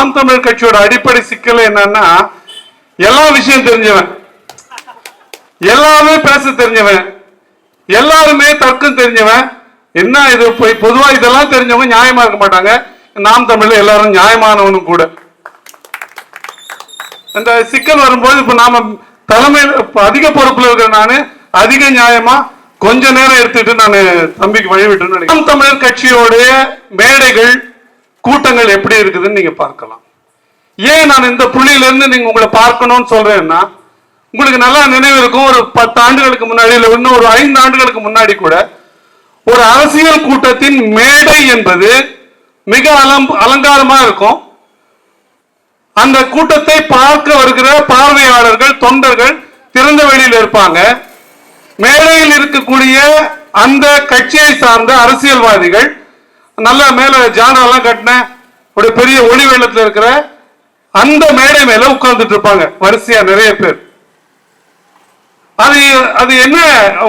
நாம் தமிழர் கட்சியோட அடிப்படை சிக்கல் என்னன்னா, எல்லா விஷயம் தெரிஞ்சவன், எல்லாமே பேச தெரிஞ்சவன், எல்லாருமே தர்க்கம் தெரிஞ்சவன். என்ன இது பொதுவா இதெல்லாம் தெரிஞ்சவங்க நியாயமா இருக்க மாட்டாங்க. நாம் தமிழ்ல எல்லாரும் நியாயமானவனும் கூட. அந்த சிக்கல் வரும்போது இப்ப நாம தலைமையில் அதிக பொறுப்புல இருக்கிற நானு அதிக நியாயமா கொஞ்ச நேரம் எடுத்துட்டு நான் தம்பிக்கு வழிவிட்டு நினைக்கிறேன். நாம் தமிழர் கட்சியோடைய மேடைகள் கூட்டங்கள் எப்படி இருக்குதுன்னு நீங்க பார்க்கலாம். ஏன் நான் இந்த புள்ளியில இருந்து நீங்க உங்களை பார்க்கணும்னு சொல்றேன்னா, உங்களுக்கு நல்லா நினைவு இருக்கும், ஒரு 10 ஆண்டுகளுக்கு முன்னாடி இல்ல இன்னும் ஒரு 5 ஆண்டுகளுக்கு முன்னாடி கூட ஒரு அரசியல் கூட்டத்தின் மேடை என்பது மிக அலங்காரமா இருக்கும். அந்த கூட்டத்தை பார்க்க வருகிற பார்வையாளர்கள், தொண்டர்கள் திறந்த வெளியில் இருப்பாங்க. மேடையில் இருக்கக்கூடிய அந்த கட்சியை சார்ந்த அரசியல்வாதிகள் நல்ல மேல ஜானெல்லாம் கட்டின ஒரு பெரிய ஒளி வெள்ளத்தில் இருக்கிற அந்த மேடை மேல உட்கார்ந்துட்டு இருப்பாங்க வரிசையா நிறைய பேர். அது என்ன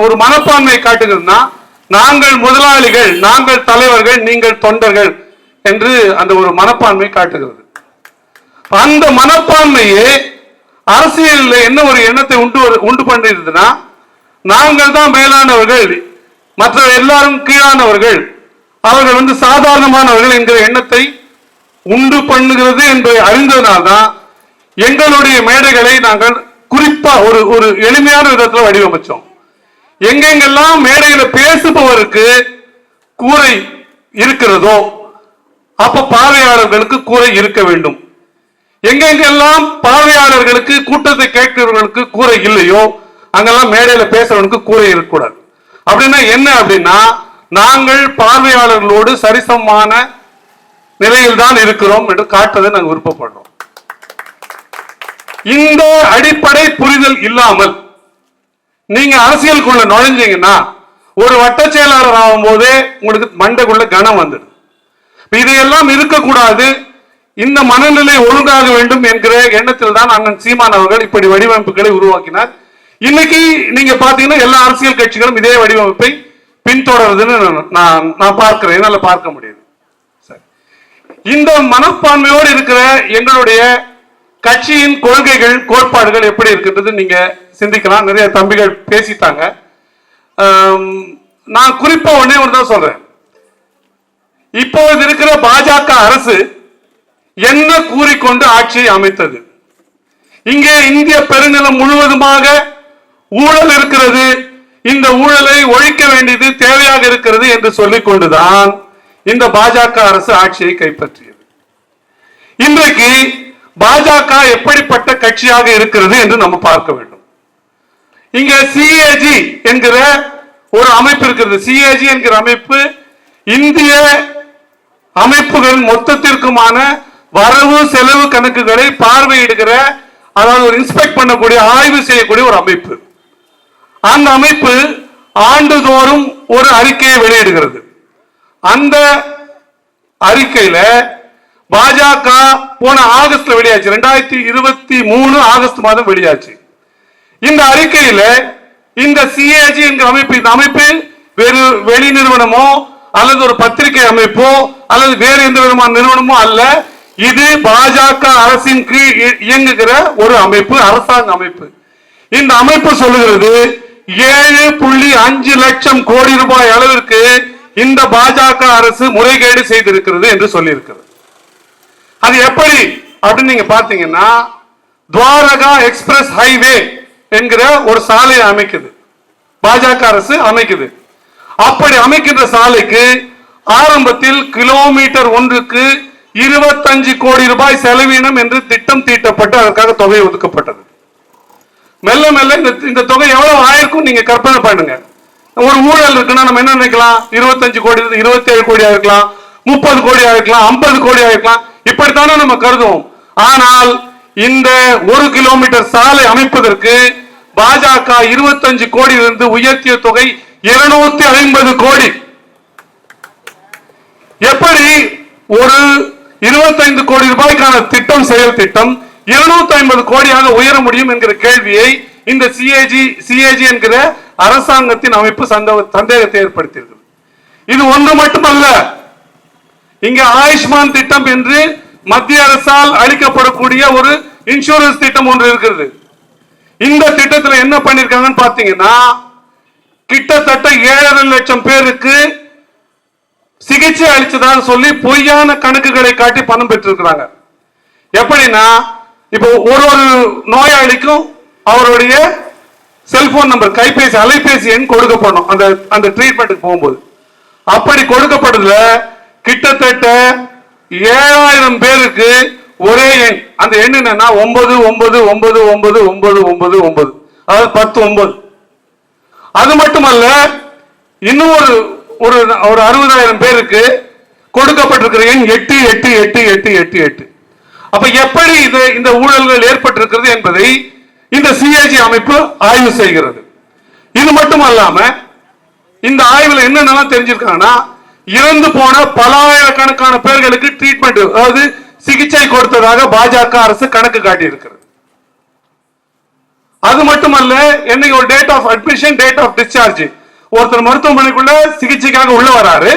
ஒரு மனப்பான்மை காட்டுகிறதுனா, நாங்கள் முதலாளிகள், நாங்கள் தலைவர்கள், நீங்கள் தொண்டர்கள் என்று அந்த ஒரு மனப்பான்மை காட்டுகிறது. அந்த மனப்பான்மையே அரசியலில் என்ன ஒரு எண்ணத்தை உண்டு பண்ணிருதுன்னா, நாங்கள் தான் மேலானவர்கள், மற்ற எல்லாரும் கீழானவர்கள், அவர்கள் சாதாரணமானவர்கள் என்கிற எண்ணத்தை உண்டு பண்ணுகிறது என்பதை அறிந்ததனால்தான் எங்களுடைய மேடைகளை நாங்கள் குறிப்பா ஒரு எளிமையான விதத்தில் வடிவமைச்சோம். எங்கெங்கெல்லாம் மேடையில பேசுபவருக்கு கூரை இருக்கிறதோ அப்ப பார்வையாளர்களுக்கு கூரை இருக்க வேண்டும். எங்கெங்கெல்லாம் பார்வையாளர்களுக்கு கூட்டத்தை கேட்கிறவர்களுக்கு கூரை இல்லையோ அங்கெல்லாம் மேடையில பேசுறவனுக்கு கூரை இருக்கக்கூடாது. அப்படின்னா என்ன அப்படின்னா, நாங்கள் பார்வையாளர்களோடு சரிசமமான நிலையில் தான் இருக்கிறோம் என்று காட்டுவதை நாங்கள் விருப்பப்படுறோம். இந்த அடிப்படை புரிதல் இல்லாமல் நீங்க அரசியலுக்குள்ள நுழைஞ்சீங்கன்னா, ஒரு வட்ட செயலாளர் ஆகும் போதே உங்களுக்கு மண்டைக்குள்ள கனம் வந்துடும். இதையெல்லாம் இருக்கக்கூடாது, இந்த மனநிலை ஒழுங்காக வேண்டும் என்கிற எண்ணத்தில் தான் அண்ணன் சீமான் அவர்கள் இப்படி வடிவமைப்புகளை உருவாக்கினார். இன்னைக்கு நீங்க பாத்தீங்கன்னா எல்லா அரசியல் கட்சிகளும் இதே வடிவமைப்பை பின்தொடருதுன்னு நான் பார்க்கிறேன், என்னால பார்க்க முடியுது. இந்த மனப்பான்மையோடு இருக்கிற எங்களுடைய கட்சியின் கொள்கைகள், கோட்பாடுகள் எப்படி இருக்கின்றது நீங்க சிந்திக்கலாம். நிறைய தம்பிகள் பேசிட்டாங்க. நான் குறிப்பா ஒன்னே ஒன்றுதான் சொல்றேன். இப்போது இருக்கிற பாஜக அரசு என்ன கூறிக்கொண்டு ஆட்சியை அமைத்தது? இங்கே இந்திய பெருநிலம் முழுவதுமாக ஊழல் இருக்கிறது, இந்த ஊழலை ஒழிக்க வேண்டியது தேவையாக இருக்கிறது என்று சொல்லிக் கொண்டுதான் இந்த பாஜக அரசு ஆட்சியை கைப்பற்றியது. இன்றைக்கு பாஜக எப்படிப்பட்ட கட்சியாக இருக்கிறது என்று நம்ம பார்க்க வேண்டும். இங்க சிஏஜி என்கிற ஒரு அமைப்பு இருக்கிறது. சிஏஜி என்கிற அமைப்பு இந்திய அமைப்புகள் மொத்தத்திற்குமான வரவு செலவு கணக்குகளை பார்வையிடுகிற, அதாவது இன்ஸ்பெக்ட் பண்ணக்கூடிய, ஆய்வு செய்யக்கூடிய ஒரு அமைப்பு. அந்த அமைப்பு ஆண்டுதோறும் ஒரு அறிக்கையை வெளியிடுகிறது. அந்த அறிக்கையில பாஜக போன ஆகஸ்ட்ல வெளியாச்சு, 2023 ஆகஸ்ட் மாதம் வெளியாச்சு. இந்த அறிக்கையில இந்த சிஏஜி என்கிற அமைப்பு, இந்த அமைப்பு வேறு வெளி நிறுவனமோ அல்லது ஒரு பத்திரிகை அமைப்போ அல்லது வேறு எந்த விதமான நிறுவனமோ அல்ல, இது பாஜக அரசின் கீழ் இயங்குகிற ஒரு அமைப்பு, அரசாங்க அமைப்பு. இந்த அமைப்பு சொல்லுகிறது 7.5 லட்சம் கோடி ரூபாய் அளவிற்கு இந்த பாஜக அரசு முறைகேடு செய்திருக்கிறது என்று சொல்லி இருக்கிறது. அது எப்படி அப்படின்னு நீங்க பாத்தீங்கன்னா, துவாரகா எக்ஸ்பிரஸ் ஹைவே என்கிற ஒரு சாலையை அமைக்குது, பாஜக அரசு அமைக்குது. அப்படி அமைக்கின்ற சாலைக்கு ஆரம்பத்தில் கிலோமீட்டர் ஒன்றுக்கு 25 கோடி ரூபாய் செலவீனம் என்று திட்டம் தீட்டப்பட்டு அதற்காக தொகை ஒதுக்கப்பட்டது. மெல்ல மெல்ல இந்த தொகை எவ்வளவு ஆயிருக்கும் நீங்க கற்பனை பண்ணுங்க. ஒரு ஊழல் இருக்குன்னா நம்ம என்ன நினைக்கலாம், 25 கோடி 27 கோடியா இருக்கலாம், 30 கோடியா இருக்கலாம், 50 கோடியா இருக்கலாம், இப்படித்தானே நம்ம கருதுவோம். ஆனால் இந்த 1 கிலோமீட்டர் சாலை அமைப்பதற்கு பாஜக 25 கோடியிலிருந்து உயர்த்திய தொகை 250 கோடி. எப்படி ஒரு 25 கோடி ரூபாய்க்கான திட்டம், செயல் திட்டம் 250 கோடியாக உயர முடியும் என்கிற கேள்வியை இந்த சிஏஜி என்கிற அரசாங்கத்தின் அமைப்பு சந்தேகத்தை ஏற்படுத்தியிருக்கிறது. இது ஒன்று மட்டுமல்ல, இங்க ஆயுஷ்மான் திட்டம் என்று மத்திய அரசால் அளிக்கப்படக்கூடிய ஒரு இன்சூரன்ஸ் திட்டம் ஒன்று இருக்கிறது. இந்த திட்டத்தில் என்ன பண்ணிருக்காங்கன்னு பாத்தீங்கன்னா, கிட்டத்தட்ட 7.5 லட்சம் பேருக்கு சிகிச்சை அளிச்சதாக சொல்லி பொய்யான கணக்குகளை காட்டி பணம் பெற்றிருக்கிறாங்க. எப்படின்னா, இப்போ ஒரு நோயாளிக்கும் அவருடைய செல்போன் நம்பர், கைபேசி அலைபேசி எண் கொடுக்கப்படணும் அந்த ட்ரீட்மெண்ட்டுக்கு போகும்போது. அப்படி கொடுக்கப்பட்டதுல கிட்டத்தட்ட 7,000 பேருக்கு ஒரே எண். அந்த எண் என்னன்னா 99999999, அதாவது 10 9. அது மட்டுமல்ல, இன்னும் ஒரு 60,000 பேருக்கு கொடுக்கப்பட்டிருக்கிற எண் 888888. அப்ப எப்படி இந்த ஊழல்கள் ஏற்பட்டிருக்கிறது என்பதை இந்த சிஏஜி அமைப்பு ஆய்வு செய்கிறது. இது மட்டும் அல்லாம இந்த ஆய்வுல என்னென்னலாம் தெரிஞ்சிருக்காங்கன்னா, இறந்து போன பல ஆயிரக்கணக்கான பேர்களுக்கு ட்ரீட்மெண்ட், அதாவது சிகிச்சை கொடுத்ததாக பாஜக அரசு கணக்கு காட்டி இருக்கிறது. அது மட்டுமல்ல, என்னைக்கு ஒரு date of admission, date of discharge, ஒருத்தர் மருத்துவமனைக்குள்ள சிகிச்சைக்காக உள்ள வராரு,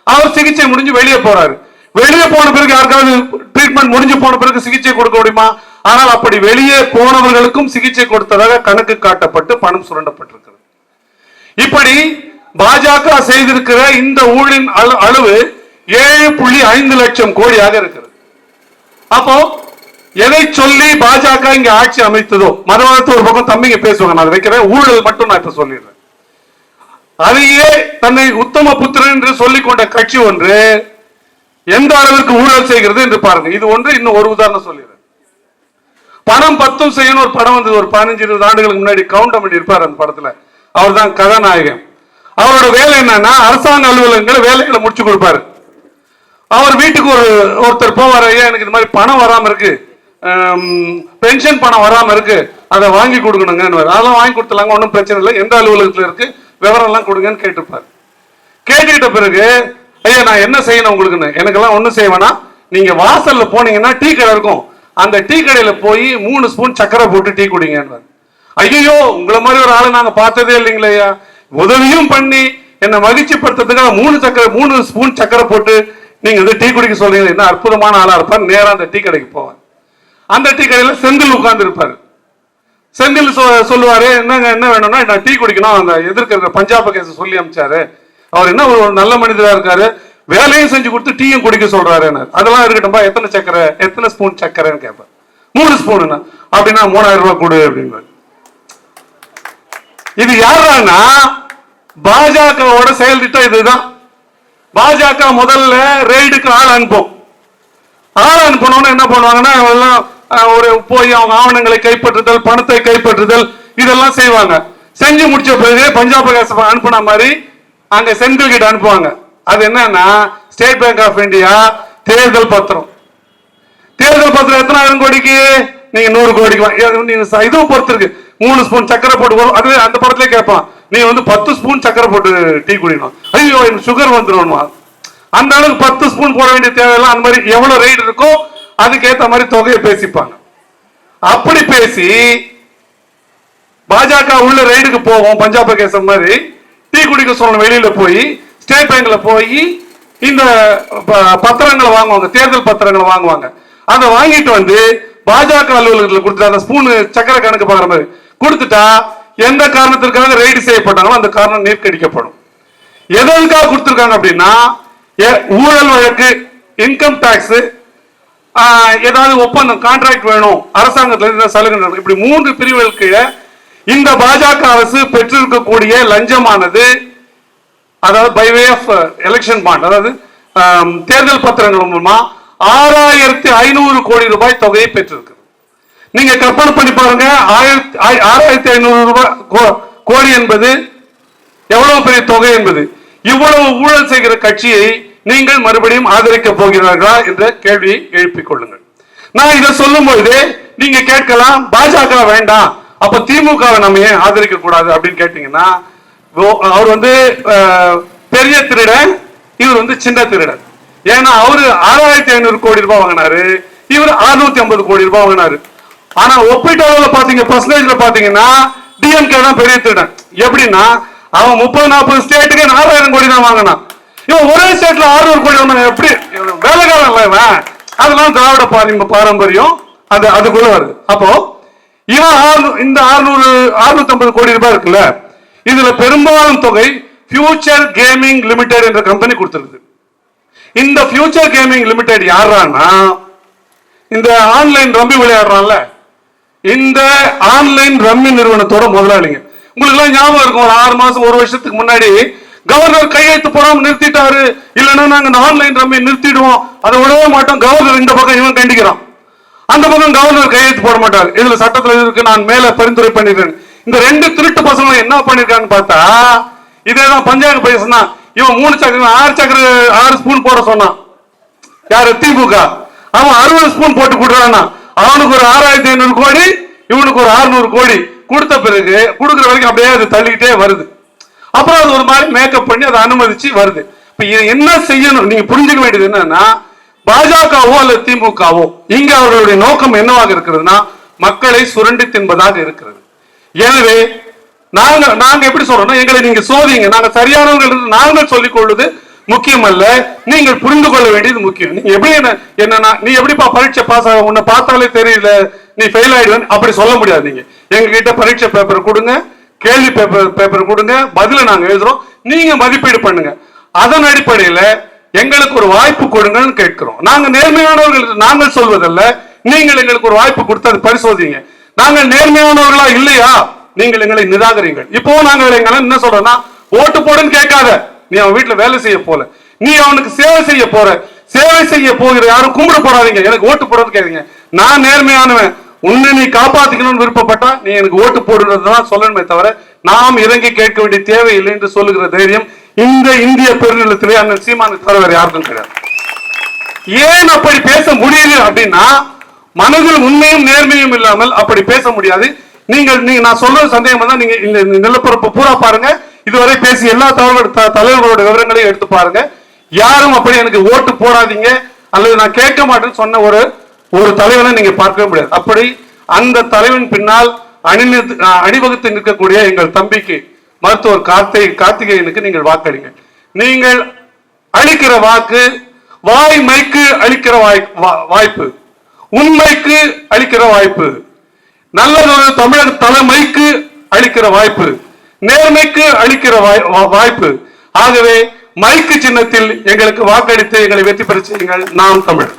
அவர் சிகிச்சை முடிஞ்சு வெளியே போறாரு. வெளியே போன பிறகு யாருக்காவது ட்ரீட்மெண்ட் முடிஞ்சு போன பிறகு சிகிச்சை கொடுக்க முடியுமா? ஆனால் அப்படி வெளியே போனவர்களுக்கும் சிகிச்சை கொடுத்ததாக கணக்கு காட்டப்பட்டு பணம் சுரண்டப்பட்டிருக்கிறது. இப்படி பாஜக செய்திருக்கிற இந்த ஊழலின் அளவு 7.5 லட்சம் கோடியாக இருக்கிறது. அப்போ எதை சொல்லி பாஜக இங்க ஆட்சி அமைத்ததோ, மதவாதத்தை ஒரு பக்கம் தம்பிங்க பேசுவாங்க, நான் வைக்கிறேன், ஊழல் மட்டும் நான் இப்ப சொல்லிடுறேன். அதையே தன்னை உத்தம புத்திரன் என்று சொல்லிக் கொண்ட கட்சி ஒன்று எந்த அளவுக்கு ஊழல் செய்கிறது என்று பாருங்க. இது ஒன்று. இன்னும் ஒரு உதாரணம் சொல்லிடுறேன். பணம் பத்தும் செய்யணும் ஒரு படம் வந்தது ஒரு 15-20 ஆண்டுகளுக்கு முன்னாடி. கவுண்டமணி இருப்பார் அந்த படத்துல, அவர் தான் கதாநாயகன். அவரோட வேலை என்னன்னா, அரசாங்க அலுவலகங்களை வேலைகளை முடிச்சு கொடுப்பாரு. அவர் வீட்டுக்கு ஒருத்தர் போவார், ஐயா எனக்கு இந்த மாதிரி பணம் வராம இருக்கு, பென்ஷன் பணம் வராம இருக்கு, அதை வாங்கி கொடுக்கணுங்க. அதெல்லாம் வாங்கி கொடுத்துலாங்க, ஒன்றும் பிரச்சனை இல்லை, எந்த அலுவலகத்தில் இருக்கு, விவரம் எல்லாம் கொடுங்கன்னு கேட்டிருப்பாரு. கேட்டுக்கிட்ட பிறகு, ஐயா நான் என்ன செய்யணும் உங்களுக்குன்னு, எனக்கெல்லாம் ஒன்றும் செய்வேனா, நீங்க வாசல்ல போனீங்கன்னா டீ கடை இருக்கும், அந்த டீ கடையில போய் 3 ஸ்பூன் சக்கரை போட்டு டீ குடிங்க. ஐயோ உங்களை மாதிரி ஒரு ஆளை நாங்க பார்த்ததே இல்லைங்களே ஐயா, உதவியும் பண்ணி என்னை மகிழ்ச்சி படுத்துறதுக்காக 3 ஸ்பூன் சக்கரை போட்டு நீங்க வந்து டீ குடிக்க சொல்றீங்க, என்ன அற்புதமான ஆளா இருப்பார். நேரா அந்த டீ கடைக்கு போவார். அந்த டீ கடையில செந்தில் உட்கார்ந்து இருப்பாரு. செந்தில் சொல்லுவாரு, என்னங்க என்ன வேணும்னா, நான் டீ குடிக்கணும், அந்த எதிர்க்கிற பஞ்சாப் கேஸ் சொல்லி அமிச்சாரு, அவர் என்ன ஒரு நல்ல மனிதரா இருக்காரு, வேலையும் செஞ்சு கொடுத்து டீயும் குடிக்க சொல்றாரு. அதெல்லாம் இருக்கட்டும்பா, எத்தனை சக்கரை, எத்தனை ஸ்பூன் சக்கரைன்னு கேட்பார். 3 ஸ்பூன் அப்படின்னா 3000 ரூபாய் கொடு அப்படின்னு. இது யாருன்னா பாஜகவோட செயல் திட்டம் இதுதான். பாஜக முதல்ல ரெய்டுக்கு ஆள் அனுப்பும். ஆள் அனுப்பணும்னு என்ன பண்ணுவாங்கன்னா, ஒரு போய் அவங்க ஆவணங்களை கைப்பற்றுதல், பணத்தை கைப்பற்றுதல், இதெல்லாம் செய்வாங்க. செஞ்சு முடிச்ச பிறகு பஞ்சாப் கேஸ் அனுப்புன மாதிரி அங்க செந்தில் கிட்ட அனுப்புவாங்க. அது என்னன்னா, ஸ்டேட் பேங்க் ஆஃப் இந்தியா தேர்தல் பத்திரம். தேர்தல் பத்திரம் எத்தனை ஆயிரம் கோடிக்கு, நீங்க 100 கோடிக்கு இதுவும் பொறுத்து இருக்கு. 3 ஸ்பூன் சக்கரை போட்டு, அது அந்த படத்திலே கேட்பான், நீ வந்து 10 ஸ்பூன் சக்கரை போட்டு டீ குடிக்கணும், ஐயோ எனக்கு சுகர் வந்துடும். அந்த அளவுக்கு 10 ஸ்பூன் போட வேண்டிய தேவையில்லை. அந்த மாதிரி எவ்வளவு ரேட் இருக்கோ அதுக்கு ஏற்ற மாதிரி தொகையை பேசிப்பாங்க. அப்படி பேசி பாஜக உள்ள ரைடுக்கு போவோம், பஞ்சாப் கேசம் மாதிரி டீ குடிக்க சொல்லணும். வெளியில போய் ஸ்டேட் பேங்க்ல போய் இந்த பத்திரங்களை வாங்குவாங்க, தேர்தல் பத்திரங்களை வாங்குவாங்க. அதை வாங்கிட்டு வந்து பாஜக அலுவலகத்தில் கொடுத்துட்டு அந்த ஸ்பூன் சக்கரை கணக்கு பார்க்குற மாதிரி கொடுத்துட்டா, எந்த காரணத்திற்காக ரெய்டு செய்யப்பட்டாங்களோ அந்த காரணம் நீர்க்கடிக்கப்படும். எதற்காக கொடுத்திருக்காங்க அப்படின்னா, ஊழல் வழக்கு, இன்கம் டாக்ஸ், ஏதாவது ஒப்பந்தம், கான்ட்ராக்ட் வேணும், அரசாங்கத்தில் சலுகை, இப்படி 3 பிரிவுகளுக்கு இந்த பாஜக அரசு பெற்றிருக்கக்கூடிய லஞ்சமானது, அதாவது by way of election bond, அதாவது தேர்தல் பத்திரங்கள் மூலமா 6500 கோடி ரூபாய் தொகையை பெற்றிருக்கு. நீங்க கற்பனை பண்ணி பாருங்க, 6500 கோடி என்பது எவ்வளவு பெரிய தொகை என்பது. இவ்வளவு ஊழல் செய்கிற கட்சியை நீங்கள் மறுபடியும் ஆதரிக்க போகிறார்களா என்ற கேள்வியை எழுப்பிக் கொள்ளுங்கள். நான் இதை சொல்லும் பொழுது நீங்க கேட்கலாம், பாஜக வேண்டாம், அப்ப திமுகவை நம்ம ஏன் ஆதரிக்க கூடாது அப்படின்னு கேட்டீங்கன்னா, அவர் வந்து பெரிய திருடன், இவர் வந்து சின்ன திருடன். ஏன்னா அவரு 6500 கோடி ரூபாய் வாங்கினாரு, இவர் 650 கோடி ரூபாய் வாங்கினாரு. ஆனா ஒப்பீட்டளவுல பாத்தீங்க, பர்சன்டேஜ்ல பாத்தீங்கன்னா டிஎம்கே தான் பெரிய திருடன். எப்படின்னா, அவன் 30-40 ஸ்டேட்டுக்கு 4000 கோடி தான் வாங்கினான். இவன் ஒரே ஸ்டேட்ல 600 கோடி வாங்கினா எப்படி? வேலைக்காரன் இல்ல இவன். அதெல்லாம் திராவிட பாரம்பரியம் அதுக்குள்ள வருது. அப்போ இவன் இந்த 650 கோடி ரூபாய் இருக்குல்ல, இதுல பெரும்பாலும் தொகை ஃபியூச்சர் கேமிங் லிமிடெட் என்ற கம்பெனி கொடுத்திருக்கு. இந்த ஃபியூச்சர் கேமிங் லிமிடெட் யாரான்னா இந்த ஆன்லைன் ரம்மி விளையாடுறான்ல, இந்த ஆன்லைன் ரம்மி நிறுவனத்தோட முதலாளிங்க. உங்களுக்கு எல்லாம் ஞாபகம் இருக்கும், ஒரு 6 மாசம் 1 வருஷத்துக்கு முன்னாடி கவர்னர் கையெழுத்து போடாம நிறுத்திட்டாரு, இல்லைன்னா நாங்க இந்த ஆன்லைன் ரம்மி நிறுத்திடுவோம், அதை விடவே மாட்டோம். கவர்னர் இந்த பக்கம் இவன் கண்டிக்கிறான், அந்த பக்கம் கவர்னர் கையெழுத்து போட மாட்டார். இதுல சட்டத்துல இருக்கு, நான் மேல பரிந்துரை பண்ணிடுறேன். இந்த 2 திருட்டு பசங்க என்ன பண்ணிருக்கான்னு பார்த்தா, இதேதான் பஞ்சாயத்து பேசினா இவன் 3 சக்கர 6 ஸ்பூன் போட சொன்னான். யாரு? திமுக. அவன் 60 ஸ்பூன் போட்டு கொடுறான்னா அவனுக்கு ஒரு 6500 கோடி, இவனுக்கு ஒரு 600 கோடி கொடுத்த பிறகு கொடுக்குற வரைக்கும் அப்படியே அது தள்ளிக்கிட்டே வருது. அப்புறம் அது ஒரு மாதிரி மேக்கப் பண்ணி அதை அனுமதிச்சு வருது. இப்ப என்ன செய்யணும் நீங்க புரிஞ்சுக்க வேண்டியது என்னன்னா, பாஜகவோ அல்லது திமுகவோ இங்க அவர்களுடைய நோக்கம் என்னவாக இருக்கிறதுனா மக்களை சுரண்டி தின்பதாக இருக்கிறது. எனவே நாங்க எப்படி சொல்றோம்னா, எங்களை நீங்க சோதிங்க, நாங்க சரியானவர்கள் நாங்கள் சொல்லிக் கொள்வது முக்கியம் அல்ல, நீங்கள் புரிந்து கொள்ள வேண்டியது முக்கியம். நீங்க எப்படி என்னன்னா, நீ எப்படிப்பா பரீட்சை பாஸ் ஆக, உன்னை பார்த்தாலே தெரியல நீ ஃபெயில் ஆயிடுவேன் அப்படி சொல்ல முடியாது. நீங்க எங்க கிட்ட பரீட்சை பேப்பர் கொடுங்க, கேள்வி பேப்பர் கொடுங்க, பதில நாங்க எழுதுறோம், நீங்க மதிப்பீடு பண்ணுங்க. அதன் அடிப்படையில எங்களுக்கு ஒரு வாய்ப்பு கொடுங்கன்னு கேட்கிறோம். நாங்க நேர்மையானவர்கள் நாங்கள் சொல்வதல்ல, நீங்கள் எங்களுக்கு ஒரு வாய்ப்பு கொடுத்து அதை பரிசோதிங்க. நாங்கள் நேர்மையானவர்களா இல்லையா, நீங்கள் எங்களை நிராகரிங்கள். இப்போ நாங்கள் எங்களை என்ன சொல்றோம்னா, ஓட்டு போடுன்னு கேட்காத, நீ அவன் வீட்டுல வேலை செய்ய போல, நீ அவனுக்கு சேவை செய்ய போற, சேவை செய்ய போகிற யாரும் கும்பிட போறாதீங்க, எனக்கு ஓட்டு போடுறது கேட்குங்க. நான் நேர்மையானவன், உன்னை நீ காப்பாத்திக்கணும்னு விருப்பப்பட்டா நீ எனக்கு ஓட்டு போடுறதுதான் சொல்லணுமே தவிர நாம் இறங்கி கேட்க வேண்டிய தேவையில்லை என்று சொல்லுகிற தைரியம் இந்த இந்திய பெருநிலத்திலே அண்ணன் சீமானுக்கு தவிர வேற யாருக்கும் கிடையாது. ஏன் அப்படி பேச முடியுது அப்படின்னா, மனதில் உண்மையும் நேர்மையும் இல்லாமல் அப்படி பேச முடியாது. நான் சொல்றது சந்தேகம் தான், நீங்க இந்த நிலப்பரப்பு பூரா பாருங்க, இதுவரை பேசிய எல்லா தலைவர்களோட விவரங்களையும் எடுத்து பாருங்க. யாரும் அப்படி எனக்கு ஓட்டு போடாதீங்க அல்லது நான் கேட்க மாட்டேன்னு சொன்ன ஒரு தலைவனை நீங்க பார்க்கவே முடியாது. அப்படி அந்த தலைவன் பின்னால் அணிவகுத்து நிற்கக்கூடிய எங்கள் தம்பிக்கு மருத்துவர் கார்த்திகேயனுக்கு நீங்கள் வாக்களிங்க. நீங்கள் அளிக்கிற வாக்கு வாய் மைக்கு அளிக்கிற வாய்ப்பு, உண்மைக்கு அளிக்கிற வாய்ப்பு, நல்லதொரு தமிழக தலைமைக்கு அளிக்கிற வாய்ப்பு, நேர்மைக்கு அளிக்கிற வாய்ப்பு. ஆகவே மைக்கு சின்னத்தில் எங்களுக்கு வாக்களித்து எங்களை வெற்றி பெற செய்யுங்கள். நாம் தமிழ்.